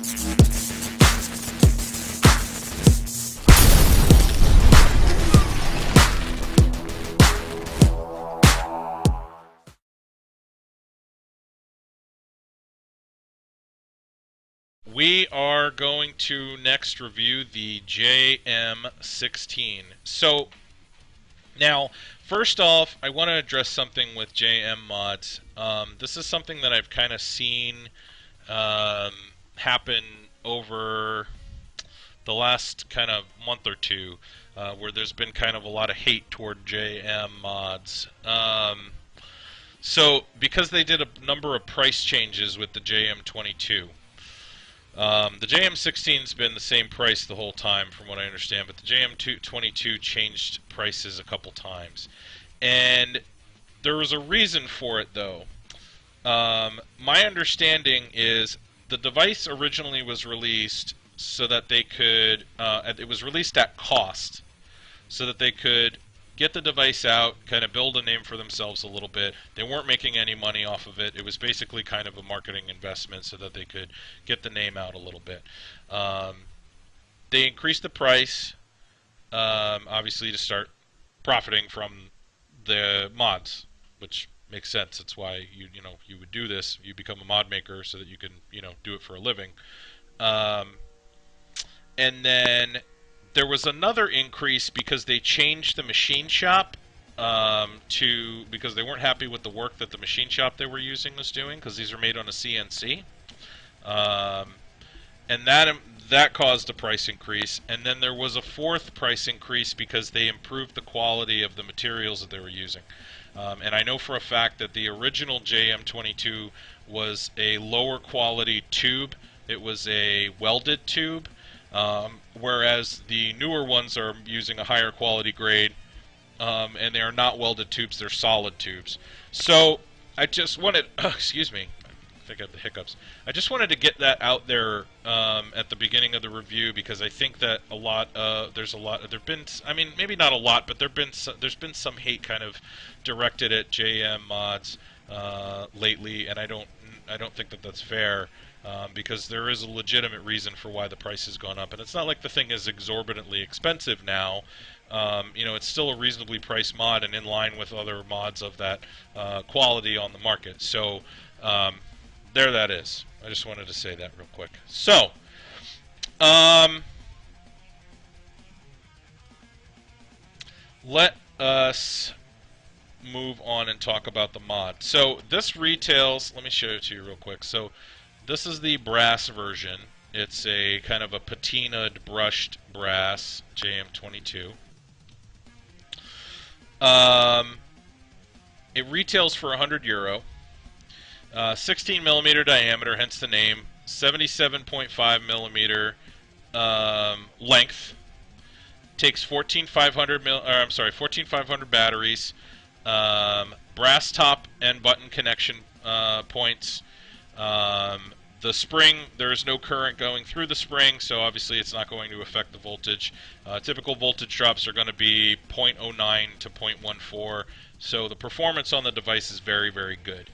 We are going to next review the JM16. So, now, first off, I want to address something with JM mods. This is something that I've kind of seen happen over the last kind of month or two, where there's been kind of a lot of hate toward JM mods. So, because they did a number of price changes with the JM22. The JM16's been the same price the whole time, from what I understand, but the JM22 changed prices a couple times. And there was a reason for it, though. My understanding is the device originally was released so that they could, it was released at cost, so that they could get the device out, kind of build a name for themselves a little bit. They weren't making any money off of it. It was basically kind of a marketing investment so that they could get the name out a little bit. They increased the price, obviously, to start profiting from the mods, which makes sense. That's why you would do this. You become a mod maker so that you can do it for a living. And then there was another increase because they changed the machine shop because they weren't happy with the work that the machine shop they were using was doing, because these are made on a CNC. And that caused a price increase. And then there was a fourth price increase because they improved the quality of the materials that they were using. And I know for a fact that the original JM22 was a lower quality tube. It was a welded tube. Whereas the newer ones are using a higher quality grade, and they are not welded tubes, they're solid tubes. So I just wanted, excuse me, I think I have the hiccups. I just wanted to get that out there at the beginning of the review, because I think that there've been, I mean, maybe not a lot, but there's been some hate kind of directed at JM mods lately, and I don't think that that's fair. Because there is a legitimate reason for why the price has gone up, and it's not like the thing is exorbitantly expensive now. It's still a reasonably priced mod and in line with other mods of that quality on the market. So there that is. I just wanted to say that real quick. So let us move on and talk about the mod. So this retails, let me show it to you real quick. So this is the brass version. It's a kind of a patinaed brushed brass JM22. It retails for €100. 16 millimeter diameter, hence the name. 77.5 millimeter length. Takes 14,500 batteries. Brass top and button connection points. The spring, there is no current going through the spring, so obviously it's not going to affect the voltage. Typical voltage drops are going to be 0.09 to 0.14, so the performance on the device is very, very good.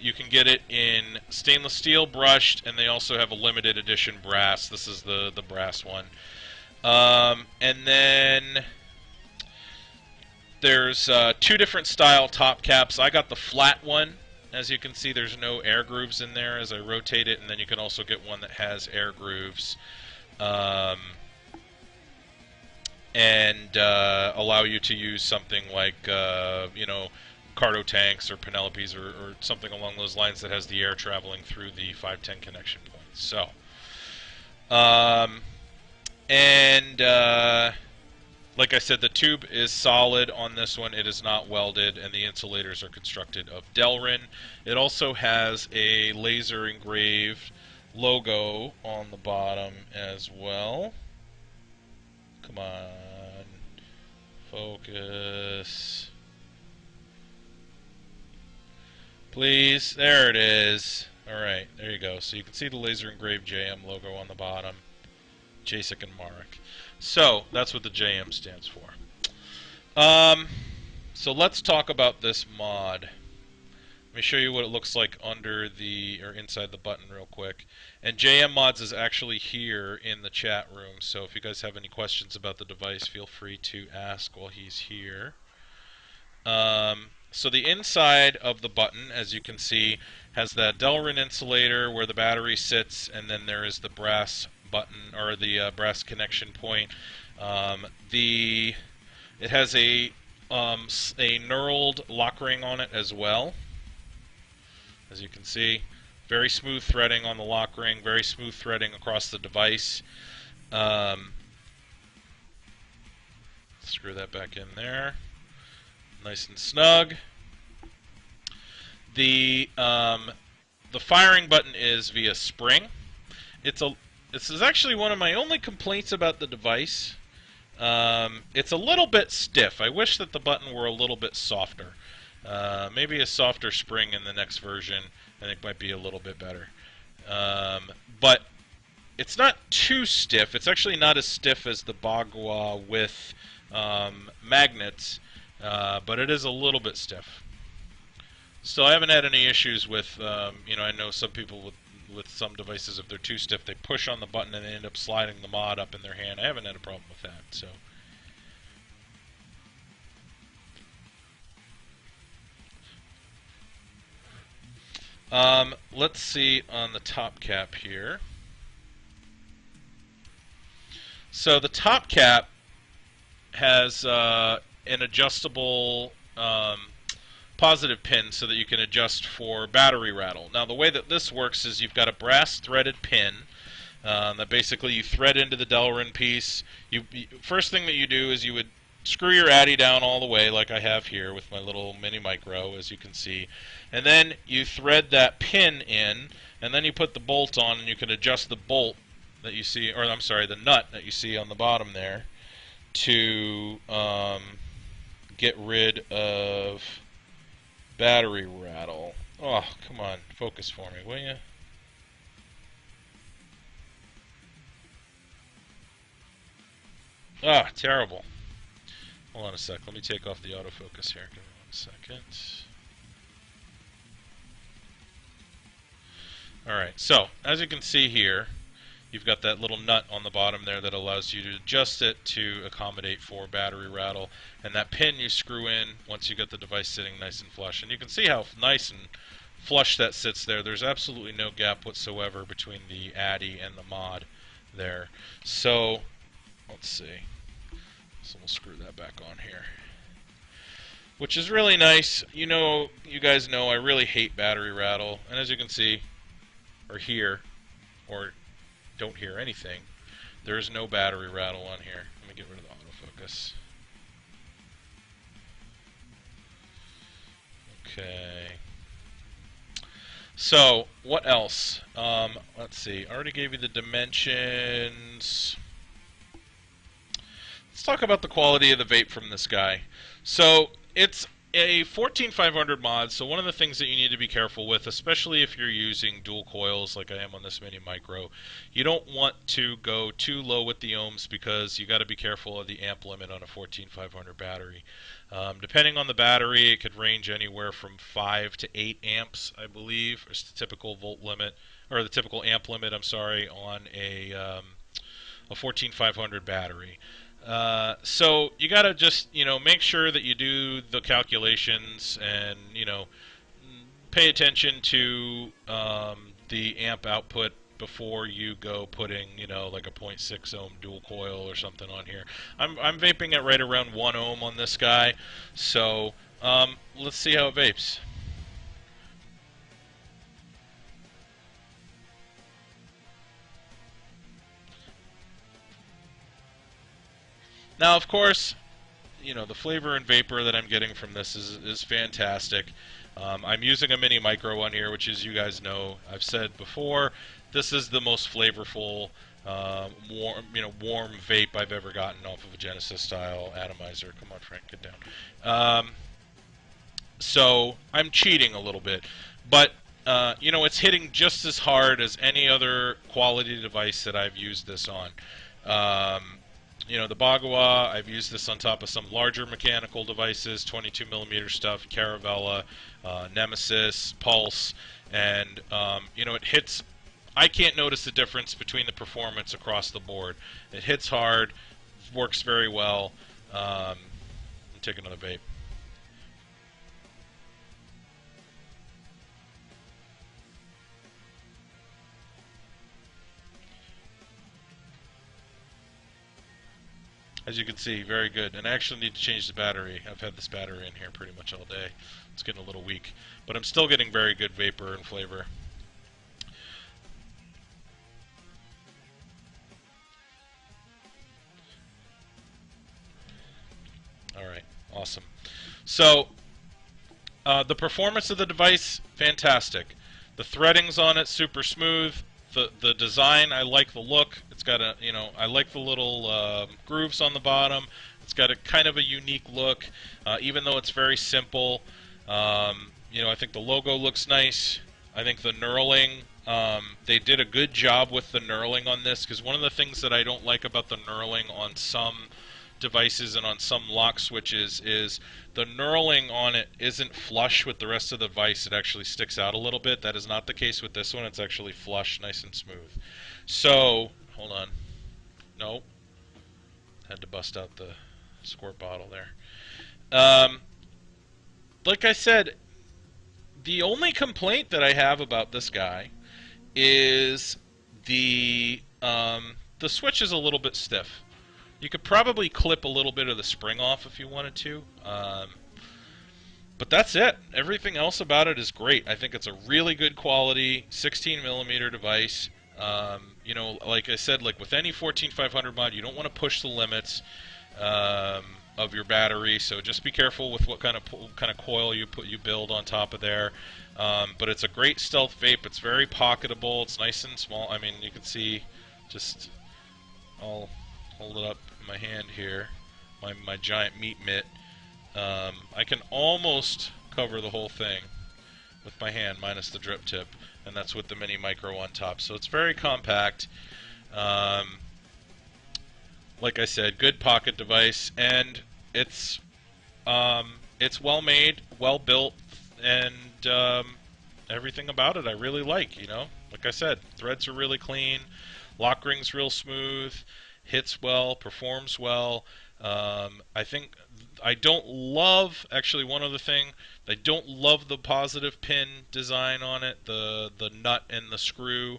You can get it in stainless steel brushed, and they also have a limited edition brass. This is the brass one. And then there's two different style top caps. I got the flat one. As you can see, there's no air grooves in there as I rotate it, and then you can also get one that has air grooves and allow you to use something like, Cardo tanks or Penelopes or something along those lines that has the air traveling through the 510 connection points. So, like I said, the tube is solid on this one. It is not welded, and the insulators are constructed of Delrin. It also has a laser engraved logo on the bottom as well. Come on. Focus. Please. There it is. Alright, there you go. So you can see the laser engraved JM logo on the bottom. JSIC and Marek. So, that's what the JM stands for. So let's talk about this mod. Let me show you what it looks like under the, or inside the button real quick. And JM Mods is actually here in the chat room, so if you guys have any questions about the device, feel free to ask while he's here. So the inside of the button, as you can see, has that Delrin insulator where the battery sits, and then there is the brass button, or the brass connection point. It has a knurled lock ring on it as well. As you can see, very smooth threading on the lock ring, very smooth threading across the device. Screw that back in there. Nice and snug. The firing button is via spring. This is actually one of my only complaints about the device. It's a little bit stiff. I wish that the button were a little bit softer. Maybe a softer spring in the next version, I think, might be a little bit better. But it's not too stiff. It's actually not as stiff as the Bagua with magnets, but it is a little bit stiff. So I haven't had any issues with, I know some people with some devices, if they're too stiff, they push on the button and they end up sliding the mod up in their hand. I haven't had a problem with that. So. Let's see on the top cap here. So the top cap has an adjustable positive pin so that you can adjust for battery rattle. Now the way that this works is you've got a brass threaded pin that basically you thread into the Delrin piece. First thing that you do is you would screw your Addy down all the way like I have here with my little mini micro, as you can see, and then you thread that pin in, and then you put the bolt on, and you can adjust the bolt that you see, or I'm sorry, the nut that you see on the bottom there, to get rid of battery rattle. Oh, come on, focus for me, will you? Ah, terrible. Hold on a sec. Let me take off the autofocus here. Give me 1 second. Alright, so as you can see here, you've got that little nut on the bottom there that allows you to adjust it to accommodate for battery rattle. And that pin you screw in once you get the device sitting nice and flush. And you can see how nice and flush that sits there. There's absolutely no gap whatsoever between the Addy and the mod there. So, let's see. So we'll screw that back on here. Which is really nice. You guys know I really hate battery rattle. And as you can see, or hear, or don't hear anything, there's no battery rattle on here. Let me get rid of the autofocus. Okay. So, what else? Let's see. I already gave you the dimensions. Let's talk about the quality of the vape from this guy. So, it's a 14500 mod, so one of the things that you need to be careful with, especially if you're using dual coils like I am on this mini micro, you don't want to go too low with the ohms because you got to be careful of the amp limit on a 14500 battery. Depending on the battery, it could range anywhere from 5 to 8 amps, I believe, is the typical volt limit, or the typical amp limit, I'm sorry, on a 14500 battery. So you got to just, make sure that you do the calculations and, pay attention to the amp output before you go putting, like a 0.6 ohm dual coil or something on here. I'm vaping at right around 1 ohm on this guy, so let's see how it vapes. Now, of course, the flavor and vapor that I'm getting from this is fantastic. I'm using a mini micro on here, which, as you guys know, I've said before, this is the most flavorful, warm vape I've ever gotten off of a Genesis style atomizer. Come on, Frank, get down. So I'm cheating a little bit, but it's hitting just as hard as any other quality device that I've used this on. The Bagua, I've used this on top of some larger mechanical devices, 22 millimeter stuff, Caravella, Nemesis, Pulse, and it hits. I can't notice the difference between the performance across the board. It hits hard, works very well. Take another vape. As you can see, very good. And I actually need to change the battery. I've had this battery in here pretty much all day. It's getting a little weak. But I'm still getting very good vapor and flavor. Alright, awesome. So, the performance of the device, fantastic. The threadings on it, super smooth. The design, I like the look. It's got I like the little grooves on the bottom. It's got a kind of a unique look, even though it's very simple. I think the logo looks nice. I think the knurling, they did a good job with the knurling on this, because one of the things that I don't like about the knurling on some devices and on some lock switches is the knurling on it isn't flush with the rest of the device. It actually sticks out a little bit. That is not the case with this one. It's actually flush, nice and smooth. So, hold on. Nope. Had to bust out the squirt bottle there. Um, like I said, the only complaint that I have about this guy is the switch is a little bit stiff. You could probably clip a little bit of the spring off if you wanted to. But that's it. Everything else about it is great. I think it's a really good quality 16 millimeter device. Like I said, like with any 14500 mod, you don't want to push the limits of your battery. So just be careful with what kind of coil you build on top of there. But it's a great stealth vape. It's very pocketable. It's nice and small. I mean, you can see. Just I'll hold it up in my hand here. My giant meat mitt. I can almost cover the whole thing with my hand, minus the drip tip, and that's with the mini micro on top. So it's very compact. Like I said, good pocket device, and it's well made, well built, and everything about it I really like. Like I said, threads are really clean, lock ring's real smooth, hits well, performs well. I think I don't love, actually, one other thing, I don't love the positive pin design on it, the nut and the screw.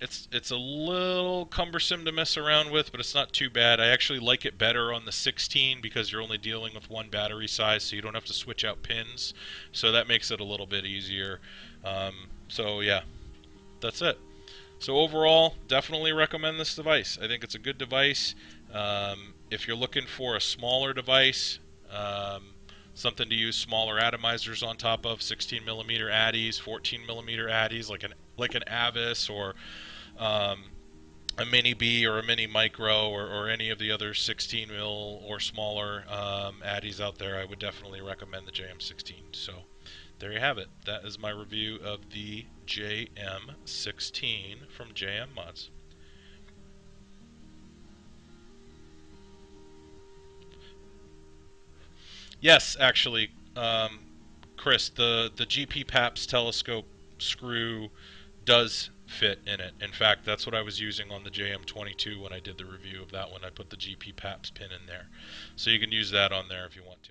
It's a little cumbersome to mess around with, but it's not too bad. I actually like it better on the 16 because you're only dealing with one battery size, so you don't have to switch out pins. So that makes it a little bit easier. So yeah, that's it. So overall, definitely recommend this device. I think it's a good device. If you're looking for a smaller device, something to use smaller atomizers on top of, 16 millimeter addies, 14 millimeter addies, like an Avis or um, a mini B or a mini micro or any of the other 16 mil or smaller addies out there, I would definitely recommend the JM16. So there you have it. That is my review of the JM16 from JM Mods. Yes, actually, Chris, the GP PAPS telescope screw does fit in it. In fact, that's what I was using on the JM22 when I did the review of that one. I put the GP PAPS pin in there. So you can use that on there if you want to.